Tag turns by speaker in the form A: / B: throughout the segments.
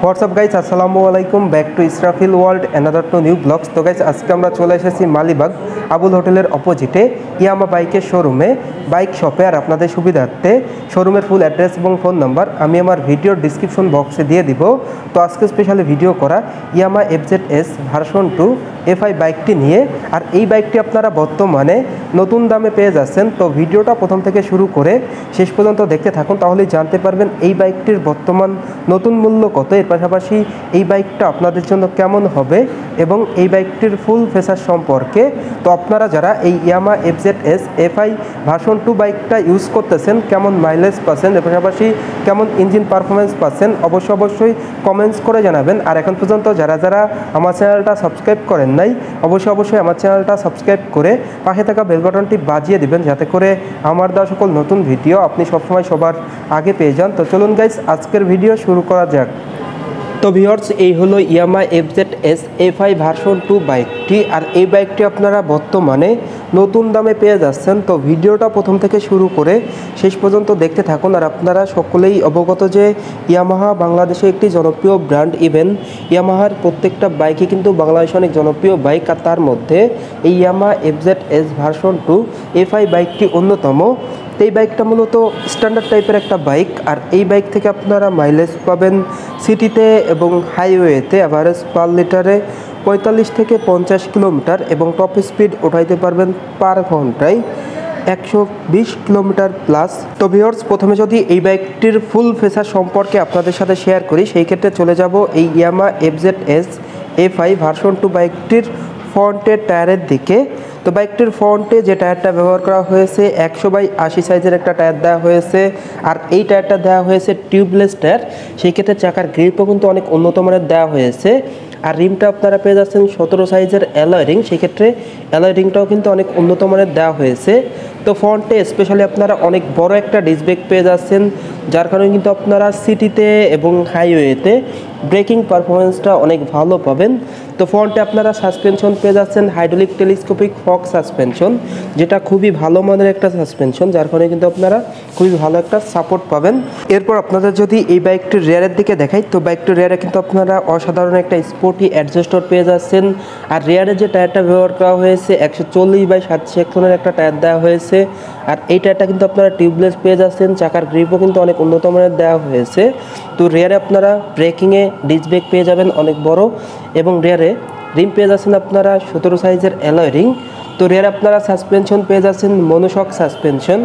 A: WhatsApp guys, আসসালামু আলাইকুম। Back to Israfil world, another to new blogs. তো গাইজ, আজকে আমরা চলে এসেছি মালিবাগ আবুল হোটেলের অপোজিটে ইয়ামা বাইকের শোরুমে, বাইক শপে। আর আপনাদের সুবিধার্থে শোরুমের ফুল অ্যাড্রেস এবং ফোন নাম্বার আমি আমার ভিডিওর ডিসক্রিপশন বক্সে দিয়ে দিব। তো আজকে স্পেশালি ভিডিও করা ইয়ামা FZS ভার্সন 2 FI বাইকটি নিয়ে। আর এই বাইকটি আপনারা বর্তমানে নতুন দামে পেয়ে যাচ্ছেন। তো ভিডিওটা প্রথম থেকে শুরু করে শেষ পর্যন্ত দেখতে থাকুন, তাহলেই জানতে পারবেন এই বাইকটির বর্তমান নতুন মূল্য কত, এর পাশাপাশি এই বাইকটা আপনাদের জন্য কেমন হবে এবং এই বাইকটির ফুল ফিচার সম্পর্কে। তো আপনারা যারা এই ইয়ামা FZS FI ভার্সন 2 বাইকটা ইউজ করতেছেন, কেমন মাইলেজ পাচ্ছেন, এর পাশাপাশি কেমন ইঞ্জিন পারফরমেন্স পাচ্ছেন, অবশ্যই কমেন্টস করে জানাবেন। আর এখন পর্যন্ত যারা আমার চ্যানেলটা সাবস্ক্রাইব করেন নাই, অবশ্যই আমার চ্যানেলটা সাবস্ক্রাইব করে পাশে থাকা বেল বাটনটি বাজিয়ে দিবেন, যাতে করে আমার দেওয়া সকল নতুন ভিডিও আপনি সবসময় সবার আগে পেয়ে যান। তো চলুন গাইস, আজকের ভিডিও শুরু করা যাক। তো ভিউয়ার্স, এই হলো ইয়ামা FZS FI ভার্সন 2 বাইকটি। আর এই বাইকটি আপনারা বর্তমানে নতুন দামে পেয়ে যাচ্ছেন। তো ভিডিওটা প্রথম থেকে শুরু করে শেষ পর্যন্ত দেখতে থাকুন। আর আপনারা সকলেই অবগত যে ইয়ামাহা বাংলাদেশে একটি জনপ্রিয় ব্র্যান্ড। ইভেন ইয়ামাহার প্রত্যেকটা বাইকই কিন্তু বাংলাদেশে অনেক জনপ্রিয় বাইক, আর তার মধ্যে এই ইয়ামা FZS ভার্সন 2 FI বাইকটি অন্যতম। এই বাইকটা মূলত স্ট্যান্ডার্ড টাইপের একটা বাইক। আর এই বাইক থেকে আপনারা মাইলেজ পাবেন সিটিতে এবং হাইওয়েতে অ্যাভারেজ পার লিটারে 45 থেকে 50 কিলোমিটার, এবং টপ স্পিড উঠাইতে পারবেন পার ঘন্টায় 120 কিলোমিটার প্লাস। তো ভিউয়ার্স, প্রথমে যদি এই বাইকটির ফুল ফিচার সম্পর্কে আপনাদের সাথে শেয়ার করি, সেই ক্ষেত্রে চলে যাব এই ইয়ামা FZS FI ভার্সন 2 বাইকটির ফ্রন্টের টায়ারের দিকে। তো বাইকটির ফ্রন্টে যে টায়ারটা ব্যবহার করা হয়েছে 100/80 সাইজের একটা টায়ার দেওয়া হয়েছে। আর এই টায়ারটা দেওয়া হয়েছে টিউবলেস টায়ার। সেই ক্ষেত্রে চাকার গ্রিপও কিন্তু অনেক উন্নত মানের দেওয়া হয়েছে। আর রিমটা আপনারা পেয়ে যাচ্ছেন 17 সাইজের অ্যালয় রিং। সেক্ষেত্রে অ্যালয় রিংটাও কিন্তু অনেক উন্নত মানের দেওয়া হয়েছে। তো ফ্রন্টে স্পেশালি আপনারা অনেক বড় একটা ডিস্ক ব্রেক পেয়ে যাচ্ছেন, যার কারণে কিন্তু আপনারা সিটিতে এবং হাইওয়েতে ব্রেকিং পারফরমেন্সটা অনেক ভালো পাবেন। তো ফ্রন্টে আপনারা সাসপেনশন পেয়ে যাচ্ছেন হাইড্রোলিক টেলিস্কোপিক ফক সাসপেনশন, যেটা খুবই ভালো মানের একটা সাসপেনশন, যার কারণে কিন্তু আপনারা খুবই ভালো একটা সাপোর্ট পাবেন। এরপর আপনাদের যদি এই বাইকটির রেয়ারের দিকে দেখাই, তো বাইকটির রেয়ারে কিন্তু আপনারা অসাধারণ একটা স্পোর্টি অ্যাডজাস্টর পেয়ে যাচ্ছেন। আর রেয়ারে যে টায়ারটা ব্যবহার করা হয়েছে 140/60 সেকশনের একটা টায়ার দেওয়া হয়েছে। আর এই টায়ারটা কিন্তু আপনারা টিউবলেস পেয়ে যাচ্ছেন। চাকার গ্রিপও কিন্তু অনেক উন্নত মানের দেওয়া হয়েছে। তো রেয়ারে আপনারা ব্রেকিংয়ে ডিস্ক ব্রেক পেয়ে যাবেন অনেক বড়, এবং রেয়ারে রিম পেয়ে যাচ্ছেন আপনারা 17 সাইজের অ্যালয় রিং। তো রেয়ারে আপনারা সাসপেনশন পেয়ে যাচ্ছেন মনোশক সাসপেনশন।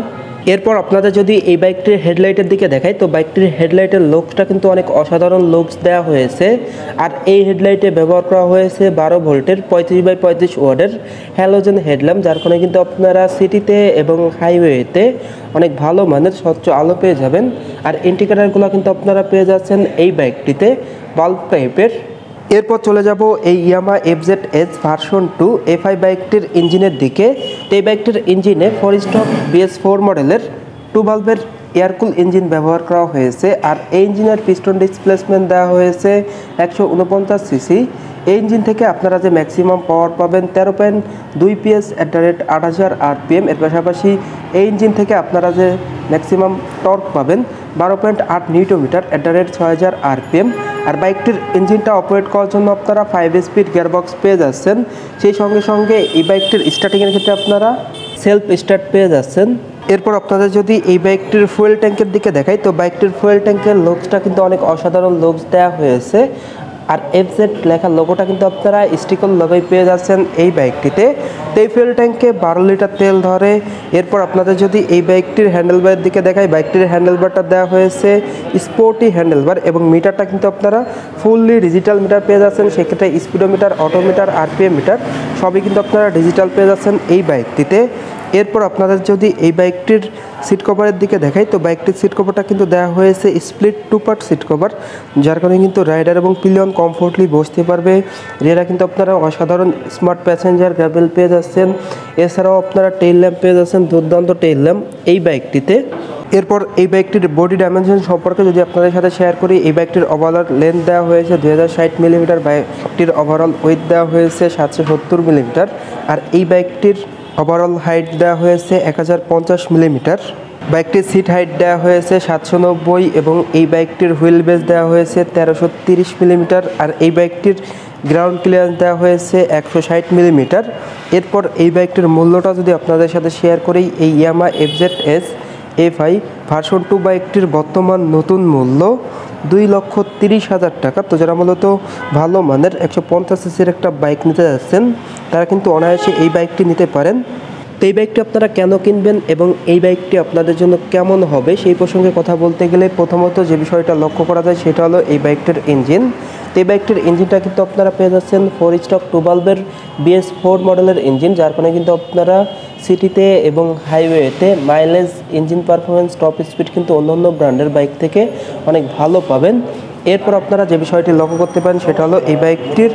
A: এরপর আপনাদের যদি এই বাইকটির হেডলাইটের দিকে দেখাই, তো বাইকটির হেডলাইটের লুকসটা কিন্তু অনেক অসাধারণ লুকস দেওয়া হয়েছে। আর এই হেডলাইটে ব্যবহার করা হয়েছে 12 ভোল্টের 35/35 ওয়াটের হ্যালোজেন হেডল্যাম্প, যার কারণে কিন্তু আপনারা সিটিতে এবং হাইওয়েতে অনেক ভালো মানের স্বচ্ছ আলো পেয়ে যাবেন। আর ইন্ডিকেটারগুলো কিন্তু আপনারা পেয়ে যাচ্ছেন এই বাইকটিতে বাল্ব টাইপের। এরপর চলে যাব এই ইয়ামা FZS ভার্সন 2 FI বাইকটির ইঞ্জিনের দিকে। তো এই বাইকটির ইঞ্জিনে 4 স্ট্রোক BS4 মডেলের 2 ভালভের এয়ারকুল ইঞ্জিন ব্যবহার করা হয়েছে। আর এই ইঞ্জিনের পিস্টন ডিসপ্লেসমেন্ট দেওয়া হয়েছে 149 সিসি। এই ইঞ্জিন থেকে আপনারা যে ম্যাক্সিমাম পাওয়ার পাবেন 13.2 PS @8000 RPM। এর পাশাপাশি এই ইঞ্জিন থেকে আপনারা যে ম্যাক্সিমাম টর্ক পাবেন 12.8 নিউটন মিটার @6000 RPM। আর বাইকটির ইঞ্জিনটা অপারেট করার জন্য আপনারা 5 স্পিড গিয়ারবক্স পেয়ে যাচ্ছেন। সেই সঙ্গে এই বাইকটির স্টার্টিংয়ের ক্ষেত্রে আপনারা সেলফ স্টার্ট পেয়ে যাচ্ছেন। এরপর আপনাদের যদি এই বাইকটির ফুয়েল ট্যাঙ্কের দিকে দেখাই, তো বাইকটির ফুয়েল ট্যাঙ্কের লুকসটা কিন্তু অনেক অসাধারণ লুকস দেওয়া হয়েছে। আর FZ লেখা লোগোটা কিন্তু আপনারা স্টিকার লোগোই পেয়ে যাচ্ছেন এই বাইকটিতে। তো এই ফুয়েল ট্যাঙ্কে 12 লিটার তেল ধরে। এরপর আপনাদের যদি এই বাইকটির হ্যান্ডেলবারের দিকে দেখাই, বাইকটির হ্যান্ডেলবারটা দেওয়া হয়েছে স্পোর্টি হ্যান্ডেলবার, এবং মিটারটা কিন্তু আপনারা ফুললি ডিজিটাল মিটার পেয়ে যাচ্ছেন। সেক্ষেত্রে স্পিডোমিটার, অটোমিটার, RPM মিটার সবই কিন্তু আপনারা ডিজিটাল পেয়ে যাচ্ছেন এই বাইকটিতে। এরপর আপনাদের যদি এই বাইকটির সিট কভারের দিকে দেখাই, তো বাইকটির সিট কভারটা কিন্তু দেওয়া হয়েছে স্প্লিট 2 পার্ট সিট কভার, যার কারণে কিন্তু রাইডার এবং পিলিয়ন কমফোর্টলি বসতে পারবে। রেয়ারে কিন্তু আপনারা অসাধারণ স্মার্ট প্যাসেঞ্জার গ্যাবেল পেয়ে যাচ্ছেন। এছাড়াও আপনারা টেইল ল্যাম্প পেয়ে যাচ্ছেন, দুর্দান্ত টেইল ল্যাম্প এই বাইকটিতে। এরপর এই বাইকটির বডি ডাইমেনশন সম্পর্কে যদি আপনাদের সাথে শেয়ার করি, এই বাইকটির ওভারঅল লেন্থ দেওয়া হয়েছে 2060 মিলিমিটার, বাইকটির ওভারঅল ওয়েট দেওয়া হয়েছে 770 মিলিমিটার। আর এই বাইকটির ওভারঅল হাইট দেওয়া হয়েছে 1050 মিলিমিটার। বাইকটির সিট হাইট দেওয়া হয়েছে 790 এবং এই বাইকটির হুইল বেস দেওয়া হয়েছে 1330 মিলিমিটার, আর এই বাইকটির গ্রাউন্ড ক্লিয়ারেন্স দেওয়া হয়েছে 160 মিলিমিটার। এরপর এই বাইকটির মূল্যটা যদি আপনাদের সাথে শেয়ার করি, এই ইয়ামাহা FZS FI ভার্সন 2 বাইকটির বর্তমান নতুন মূল্য 2,30,000 টাকা। তো যারা মূলত ভালো মানের 150 সিসির একটা বাইক নিতে যাচ্ছেন তারা কিন্তু অনায়াসে এই বাইকটি নিতে পারেন। তো এই বাইকটি আপনারা কেন কিনবেন এবং এই বাইকটি আপনাদের জন্য কেমন হবে সেই প্রসঙ্গে কথা বলতে গেলে প্রথমত যে বিষয়টা লক্ষ্য করা যায় সেটা হলো এই বাইকটির ইঞ্জিন। তো এই বাইকটির ইঞ্জিনটা কিন্তু আপনারা পেয়ে যাচ্ছেন 4 স্ট্রোক 2 ভালভের BS4 মডেলের ইঞ্জিন, যার কারণে কিন্তু আপনারা সিটিতে এবং হাইওয়েতে mileage, engine performance, top speed কিন্তু অন্যান্য ব্র্যান্ডের বাইক থেকে অনেক ভালো পাবেন। এরপর আপনারা যে বিষয়টি লক্ষ্য করতে পারেন সেটা হলো এই বাইকটির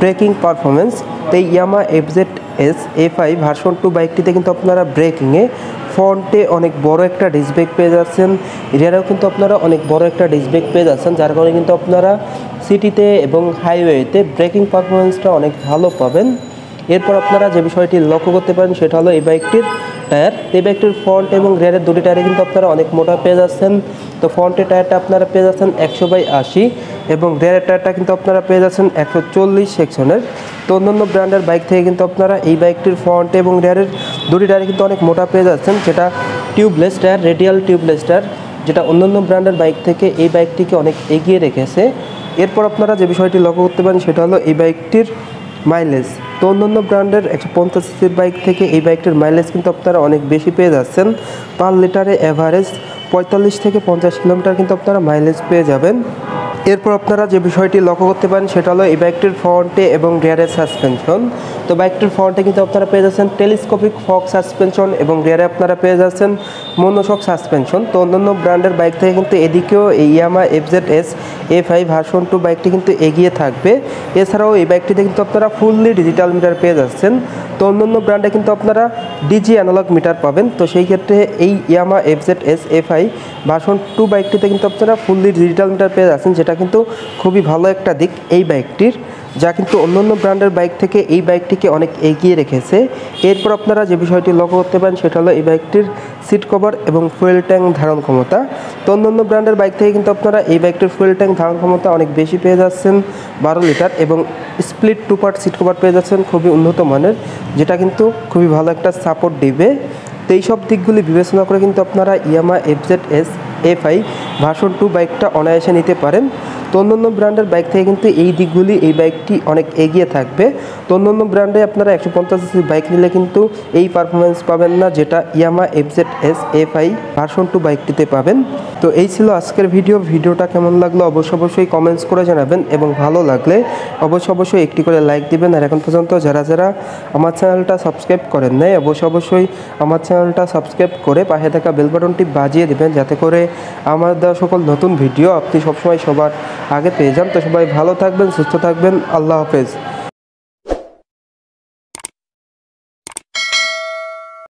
A: ব্রেকিং পারফরমেন্স। তো এই ইয়ামাহা FZS FI ভার্সন 2 বাইকটিতে কিন্তু আপনারা ব্রেকিংয়ে ফ্রন্টে অনেক বড় একটা ডিস্ক ব্রেক পেয়ে যাচ্ছেন, রিয়ারেও কিন্তু আপনারা অনেক বড় একটা ডিস্ক ব্রেক পেয়ে যাচ্ছেন, যার কারণে কিন্তু আপনারা সিটিতে এবং হাইওয়েতে ব্রেকিং পারফরমেন্সটা অনেক ভালো পাবেন। এরপর আপনারা যে বিষয়টি লক্ষ্য করতে পারেন সেটা হলো এই বাইকটির টায়ার। এই বাইকটির ফ্রন্ট এবং রিয়ারের দুটি টায়ারে কিন্তু আপনারা অনেক মোটা পেয়ে যাচ্ছেন। তো ফ্রন্টের টায়ারটা আপনারা পেয়ে যাচ্ছেন 100/80 এবং রিয়ারের টায়ারটা কিন্তু আপনারা পেয়ে যাচ্ছেন 140 সেকশনের। তো অন্যান্য ব্র্যান্ডের বাইক থেকে কিন্তু আপনারা এই বাইকটির ফ্রন্ট এবং রিয়ারের দুটি টায়ারে কিন্তু অনেক মোটা পেয়ে যাচ্ছেন, যেটা tubeless tyre, radial tubeless tyre, যেটা অন্যান্য ব্র্যান্ডের বাইক থেকে এই বাইকটিকে অনেক এগিয়ে রেখেছে। এরপর আপনারা যে বিষয়টি লক্ষ্য করতে পারেন সেটা হলো এই বাইকটির মাইলেজ। তো অন্যান্য ব্র্যান্ডের 150 সিসির বাইক থেকে এই বাইকটির মাইলেজ কিন্তু আপনারা অনেক বেশি পেয়ে যাচ্ছেন। পার লিটারে অ্যাভারেজ 45 থেকে 50 কিলোমিটার কিন্তু আপনারা মাইলেজ পেয়ে যাবেন। এরপর আপনারা যে বিষয়টি লক্ষ্য করতে পারেন সেটা হলো এই বাইকটির ফ্রন্টে এবং রিয়ারের সাসপেনশন। তো বাইকটির ফ্রন্টে কিন্তু আপনারা পেয়ে যাচ্ছেন টেলিস্কোপিক ফক সাসপেনশন এবং রিয়ারে আপনারা পেয়ে যাচ্ছেন মনোশক সাসপেনশন। তো অন্যান্য ব্র্যান্ডের বাইক থেকে কিন্তু এদিকেও এই ইয়ামাহা FZS FI ভার্সন 2 বাইকটি কিন্তু এগিয়ে থাকবে। এছাড়াও এই বাইকটিতে কিন্তু আপনারা ফুললি ডিজিটাল মিটার পেয়ে যাচ্ছেন। তো অন্যান্য ব্র্যান্ডে কিন্তু আপনারা ডিজি অ্যানালগ মিটার পাবেন। তো সেই ক্ষেত্রে এই ইয়ামাহা FZS FI ভার্সন 2 বাইকটিতে কিন্তু আপনারা ফুললি ডিজিটাল মিটার পেয়ে যাচ্ছেন, যেটা কিন্তু খুবই ভালো একটা দিক এই বাইকটির, যা কিন্তু অন্যান্য ব্র্যান্ডের বাইক থেকে এই বাইকটিকে অনেক এগিয়ে রেখেছে। এরপর আপনারা যে বিষয়টি লক্ষ্য করতে পারেন সেটা হলো এই বাইকটির সিট কভার এবং ফুয়েল ট্যাঙ্ক ধারণ ক্ষমতা। তো অন্যান্য ব্র্যান্ডের বাইক থেকে কিন্তু আপনারা এই বাইকটির ফুয়েল ট্যাঙ্ক ধারণ ক্ষমতা অনেক বেশি পেয়ে যাচ্ছেন, 12 লিটার, এবং স্প্লিট 2 পার্ট সিট কভার পেয়ে যাচ্ছেন খুবই উন্নত মানের, যেটা কিন্তু খুবই ভালো একটা সাপোর্ট দিবে। তো এইসব দিকগুলি বিবেচনা করে কিন্তু আপনারা ইয়ামাহা FZS FI ভার্সন 2 বাইকটা অনায়াসে নিতে পারেন। তো অন্যান্য ব্র্যান্ডের বাইক থেকে কিন্তু এই দিকগুলি এই বাইকটি অনেক এগিয়ে থাকবে। তো অন্যান্য ব্র্যান্ডে আপনারা 150 সিসির বাইক নিলে কিন্তু এই পারফরমেন্স পাবেন না, যেটা ইয়ামাহা FZS FI ভার্সন 2 বাইকটিতে পাবেন। তো এই ছিল আজকের ভিডিওটা কেমন লাগলো অবশ্যই কমেন্টস করে জানাবেন, এবং ভালো লাগলে অবশ্যই একটি করে লাইক দিবেন। আর এখন পর্যন্ত যারা আমার চ্যানেলটা সাবস্ক্রাইব করেন নাই অবশ্যই আমার চ্যানেলটা সাবস্ক্রাইব করে পাশে থাকা বেল বাটনটি বাজিয়ে দেবেন, যাতে করে আমার দেওয়া সকল নতুন ভিডিও আপনি সবসময় সবার আগে পেয়ে যান। তো সবাই ভালো থাকবেন, সুস্থ থাকবেন, আল্লাহ হাফেজ।